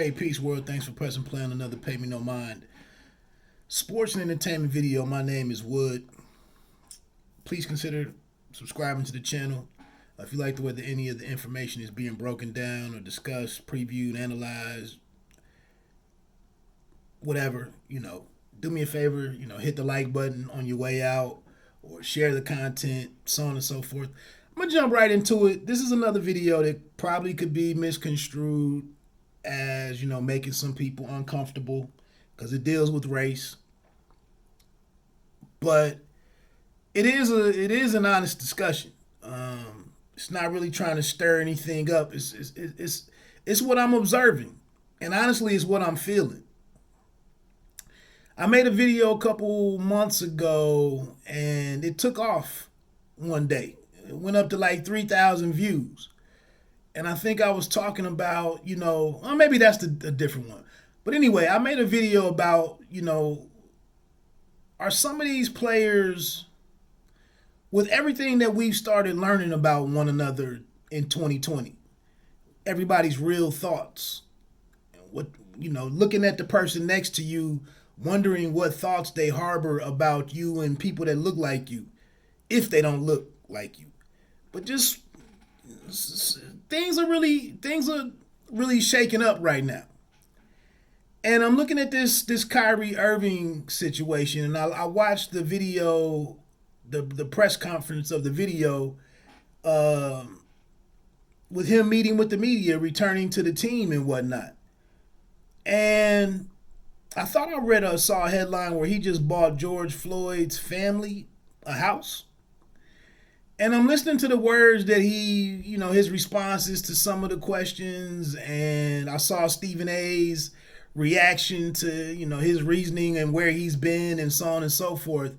Hey, peace world. Thanks for pressing play on another Pay Me No Mind sports and entertainment video. My name is Wood. Please consider subscribing to the channel. If you like the way that any of the information is being broken down or discussed, previewed, analyzed, whatever, do me a favor, hit the like button on your way out or share the content, so on and so forth. I'm going to jump right into it. This is another video that probably could be misconstrued as, making some people uncomfortable because it deals with race. But it is an honest discussion. It's not really trying to stir anything up. It's what I'm observing, and honestly, it's what I'm feeling. I made a video a couple months ago, and it took off one day. It went up to like 3,000 views. And I think I was talking about, well, maybe that's a different one. But anyway, I made a video about, are some of these players, with everything that we've started learning about one another in 2020, everybody's real thoughts, looking at the person next to you, wondering what thoughts they harbor about you and people that look like you, if they don't look like you. But just things are really shaking up right now. And I'm looking at this Kyrie Irving situation, and I watched the video, the press conference of the video, with him meeting with the media, returning to the team and whatnot. And I thought I saw a headline where he just bought George Floyd's family a house. And I'm listening to the words that he, his responses to some of the questions, and I saw Stephen A's reaction to, his reasoning and where he's been and so on and so forth.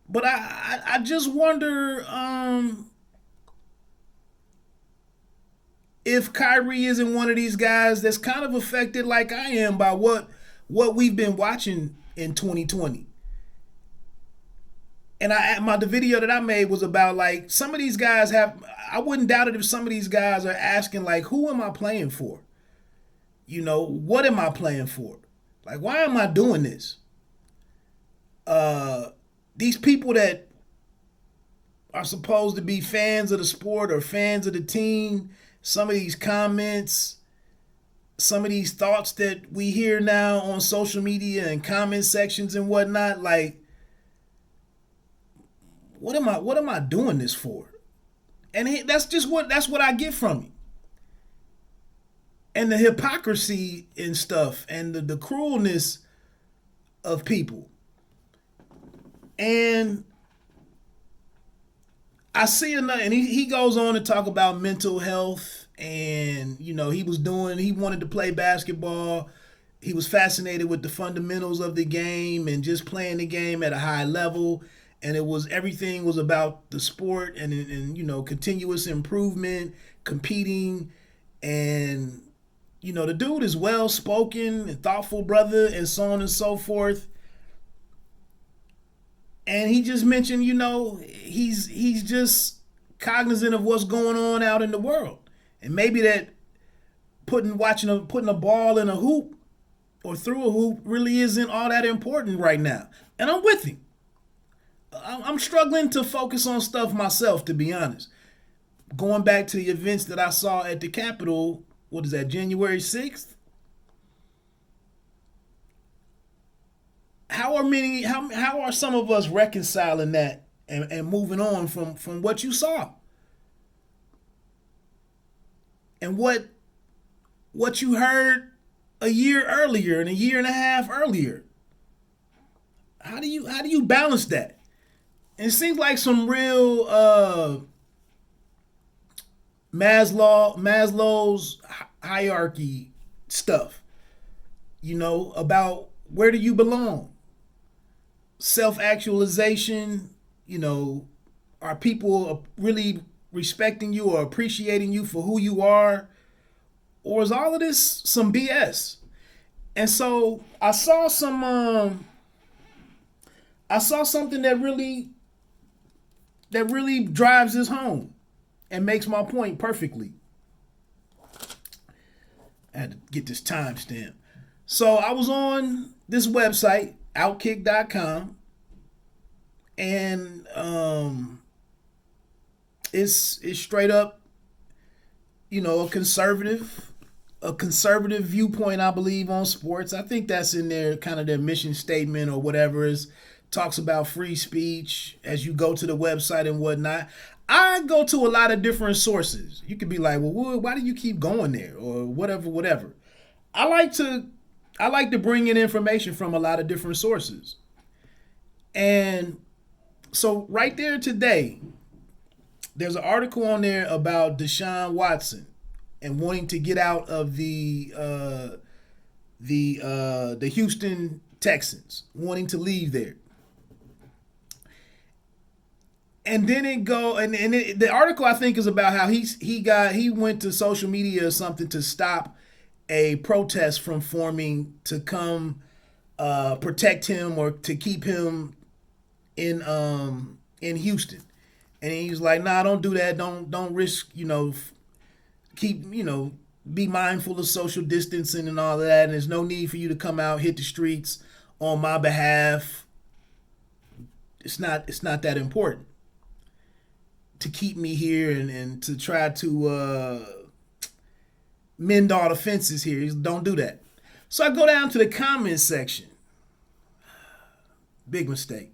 But I just wonder if Kyrie isn't one of these guys that's kind of affected like I am by what we've been watching in 2020. And the video that I made was about, like, some of these guys I wouldn't doubt it if some of these guys are asking, like, who am I playing for? What am I playing for? Like, why am I doing this? These people that are supposed to be fans of the sport or fans of the team, some of these comments, some of these thoughts that we hear now on social media and comment sections and whatnot, like, what am I doing this for? And that's what I get from it. And the hypocrisy and stuff, and the cruelness of people. And I see another, and he goes on to talk about mental health, and he wanted to play basketball. He was fascinated with the fundamentals of the game and just playing the game at a high level. And everything was about the sport and continuous improvement, competing. And, the dude is well-spoken and thoughtful brother and so on and so forth. And he just mentioned, he's just cognizant of what's going on out in the world. And maybe that putting a ball in a hoop or through a hoop really isn't all that important right now. And I'm with him. I'm struggling to focus on stuff myself, to be honest. Going back to the events that I saw at the Capitol, what is that, January 6th? How are some of us reconciling that and moving on from what you saw? And what you heard a year earlier and a year and a half earlier? How do you balance that? And it seems like some real Maslow's hierarchy stuff, about where do you belong? Self-actualization, are people really respecting you or appreciating you for who you are? Or is all of this some BS? And so I saw something that really drives this home and makes my point perfectly. I had to get this timestamp. So I was on this website, outkick.com, and it's straight up, a conservative viewpoint, I believe, on sports. I think that's in their kind of their mission statement or whatever is talks about free speech as you go to the website and whatnot. I go to a lot of different sources. You could be like, well, why do you keep going there or whatever. I like to bring in information from a lot of different sources. And so right there today, there's an article on there about Deshaun Watson and wanting to get out of the Houston Texans, wanting to leave there. And then the article I think is about how he went to social media or something to stop a protest from forming to come protect him or to keep him in Houston. And he's like, nah, don't do that. Don't risk, keep, be mindful of social distancing and all of that. And there's no need for you to come out, hit the streets on my behalf. It's not that important to keep me here and to try to mend all the fences here. Don't do that. So I go down to the comments section. Big mistake.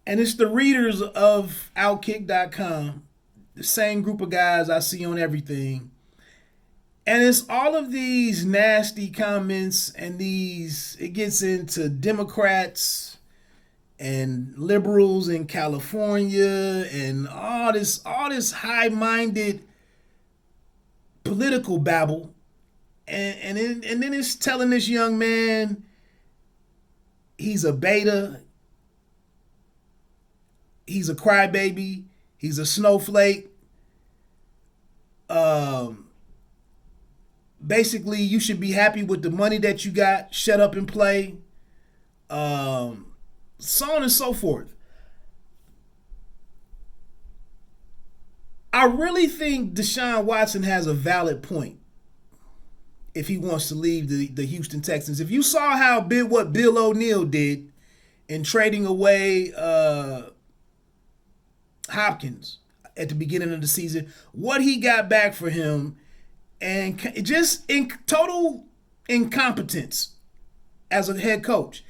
And it's the readers of Outkick.com, the same group of guys I see on everything. And it's all of these nasty comments and it gets into Democrats and liberals in California and all this high-minded political babble. And then it's telling this young man he's a beta, he's a crybaby, he's a snowflake. Basically, you should be happy with the money that you got. Shut up and play. So on and so forth. I really think Deshaun Watson has a valid point if he wants to leave the Houston Texans. If you saw what Bill O'Neal did in trading away Hopkins at the beginning of the season, what he got back for him, and just in total incompetence as a head coach.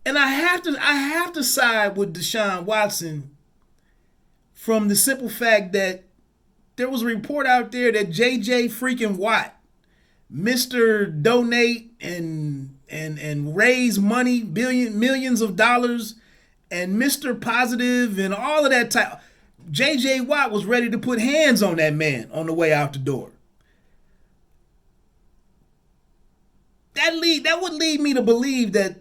And I have to side with Deshaun Watson from the simple fact that there was a report out there that J.J. freaking Watt, Mr. Donate and raise money, millions of dollars, and Mr. Positive and all of that type. J.J. Watt was ready to put hands on that man on the way out the door. That would lead me to believe that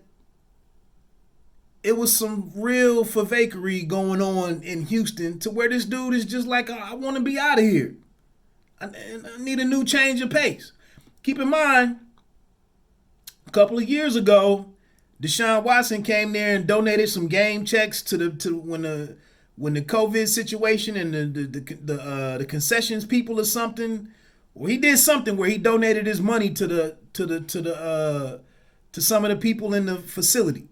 it was some real fakery going on in Houston to where this dude is just like, I want to be out of here. I need a new change of pace. Keep in mind, a couple of years ago, Deshaun Watson came there and donated some game checks to when the COVID situation and the concessions people or something. Well, he did something where he donated his money to some of the people in the facility.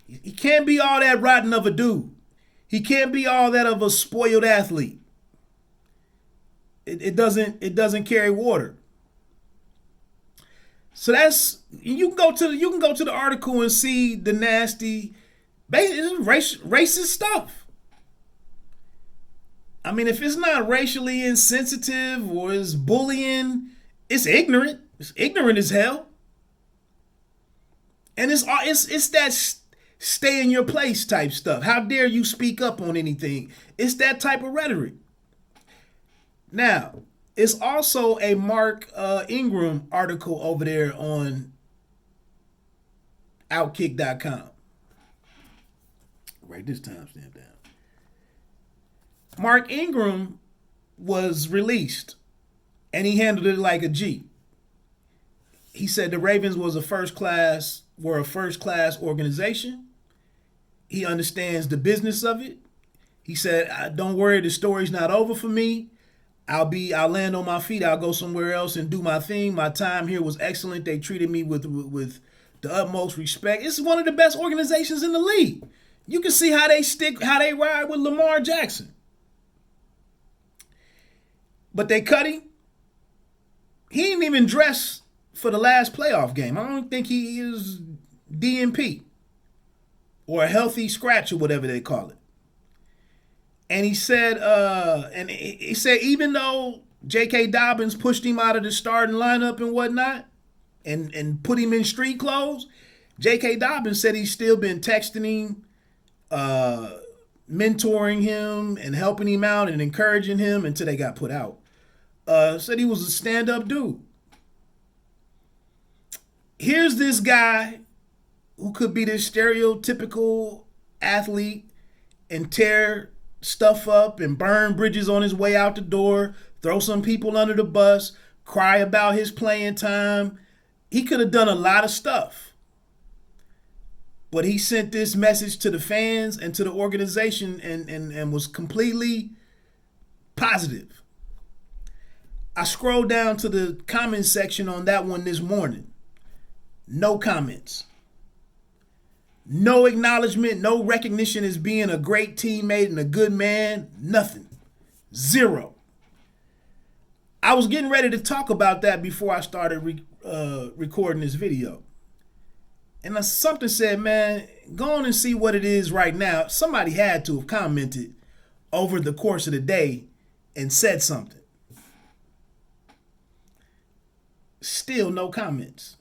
He can't be all that rotten of a dude. He can't be all that of a spoiled athlete. It doesn't carry water. So you can go to the article and see the nasty, racist stuff. I mean, if it's not racially insensitive or it's bullying, it's ignorant. It's ignorant as hell. And it's that stay in your place type stuff. How dare you speak up on anything? It's that type of rhetoric. Now, it's also a Mark Ingram article over there on Outkick.com. Write this timestamp down. Mark Ingram was released, and he handled it like a G. He said the Ravens were a first-class organization. He understands the business of it. He said, "Don't worry, the story's not over for me. I'll land on my feet. I'll go somewhere else and do my thing. My time here was excellent. They treated me with the utmost respect. It's one of the best organizations in the league. You can see how they ride with Lamar Jackson. But they cut him. He didn't even dress for the last playoff game. I don't think he is DNP or a healthy scratch or whatever they call it. And he said, even though J.K. Dobbins pushed him out of the starting lineup and whatnot, and put him in street clothes, J.K. Dobbins said he's still been texting him, mentoring him, and helping him out and encouraging him until they got put out. Said he was a stand-up dude. Here's this guy who could be this stereotypical athlete and tear stuff up and burn bridges on his way out the door, throw some people under the bus, cry about his playing time. He could have done a lot of stuff. But he sent this message to the fans and to the organization and was completely positive. I scrolled down to the comments section on that one this morning. No comments. No acknowledgement, no recognition as being a great teammate and a good man, nothing. Zero. I was getting ready to talk about that before I started recording this video. And something said, man, go on and see what it is right now. Somebody had to have commented over the course of the day and said something. Still no comments.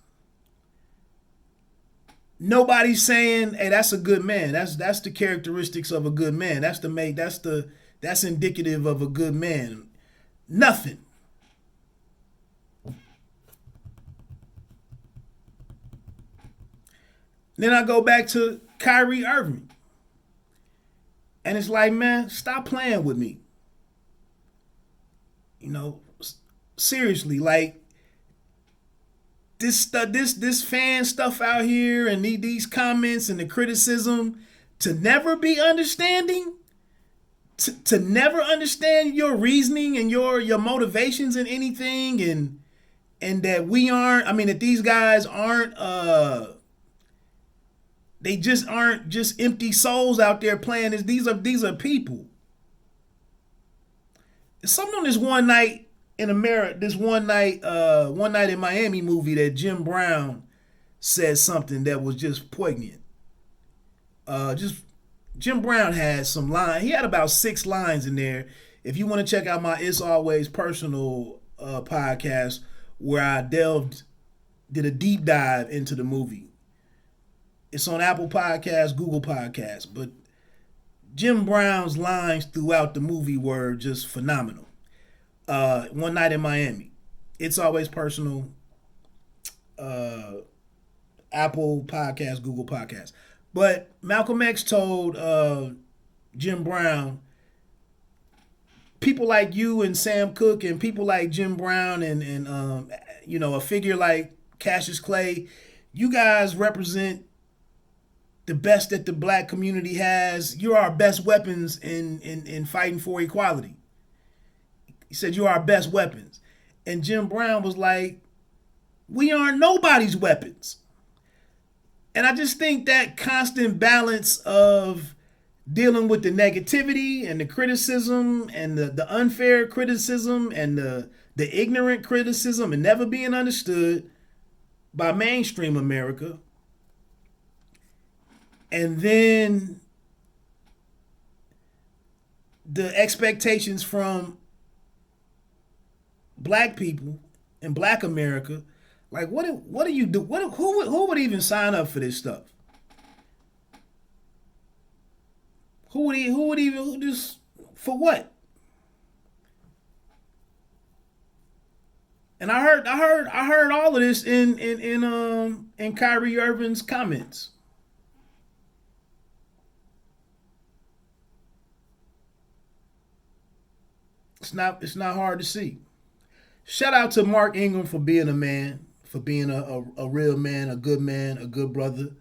Nobody's saying, "Hey, that's a good man. That's the characteristics of a good man. That's indicative of a good man." Nothing. Then I go back to Kyrie Irving. And it's like, man, stop playing with me. Seriously, like, this fan stuff out here and these comments and the criticism, to never be understanding, to never understand your reasoning and your motivations in anything, and that that these guys aren't they just aren't just empty souls out there playing. These are people. It's something on this one night in America, one night in Miami movie that Jim Brown said something that was just poignant. Jim Brown had some lines. He had about 6 lines in there. If you want to check out my It's Always Personal podcast, where I did a deep dive into the movie. It's on Apple Podcasts, Google Podcasts, but Jim Brown's lines throughout the movie were just phenomenal. One Night in Miami. It's Always Personal. Apple Podcasts, Google Podcasts. But Malcolm X told Jim Brown, people like you and Sam Cooke and people like Jim Brown and a figure like Cassius Clay, you guys represent the best that the black community has. You're our best weapons in fighting for equality. He said, "You're our best weapons." And Jim Brown was like, "We aren't nobody's weapons." And I just think that constant balance of dealing with the negativity and the criticism and the unfair criticism and the ignorant criticism and never being understood by mainstream America, and then the expectations from black people in black America, like what do you do? Who would even sign up for this stuff? Who just for what? And I heard all of this in Kyrie Irving's comments. It's not hard to see. Shout out to Mark Ingram for being a man, for being a real man, a good brother,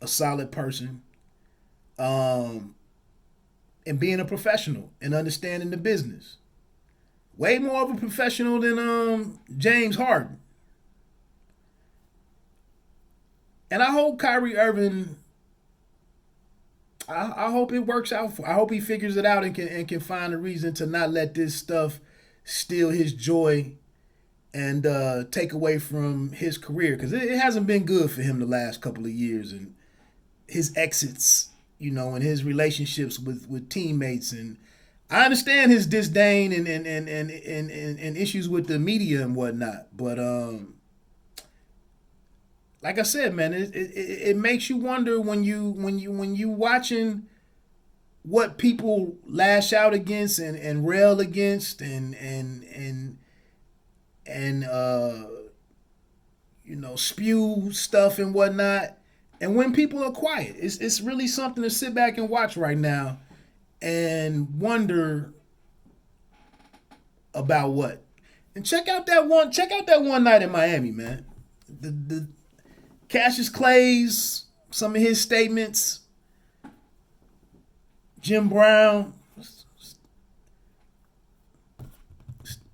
a solid person. And and being a professional and understanding the business. Way more of a professional than James Harden. And I hope Kyrie Irving. I hope it works out. I hope he figures it out and can find a reason to not let this stuff steal his joy and take away from his career, because it hasn't been good for him the last couple of years, and his exits, and his relationships with teammates. And I understand his disdain and issues with the media and whatnot, but like I said, man, it makes you wonder when you watching what people lash out against and rail against and spew stuff and whatnot. And when people are quiet, it's really something to sit back and watch right now and wonder about what. And check out that one night in Miami, man. The Cassius Clay's, some of his statements, Jim Brown.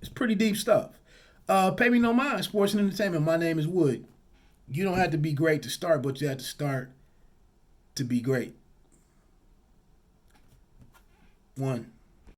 It's pretty deep stuff. Pay me no mind, sports and entertainment. My name is Wood. You don't have to be great to start, but you have to start to be great. One.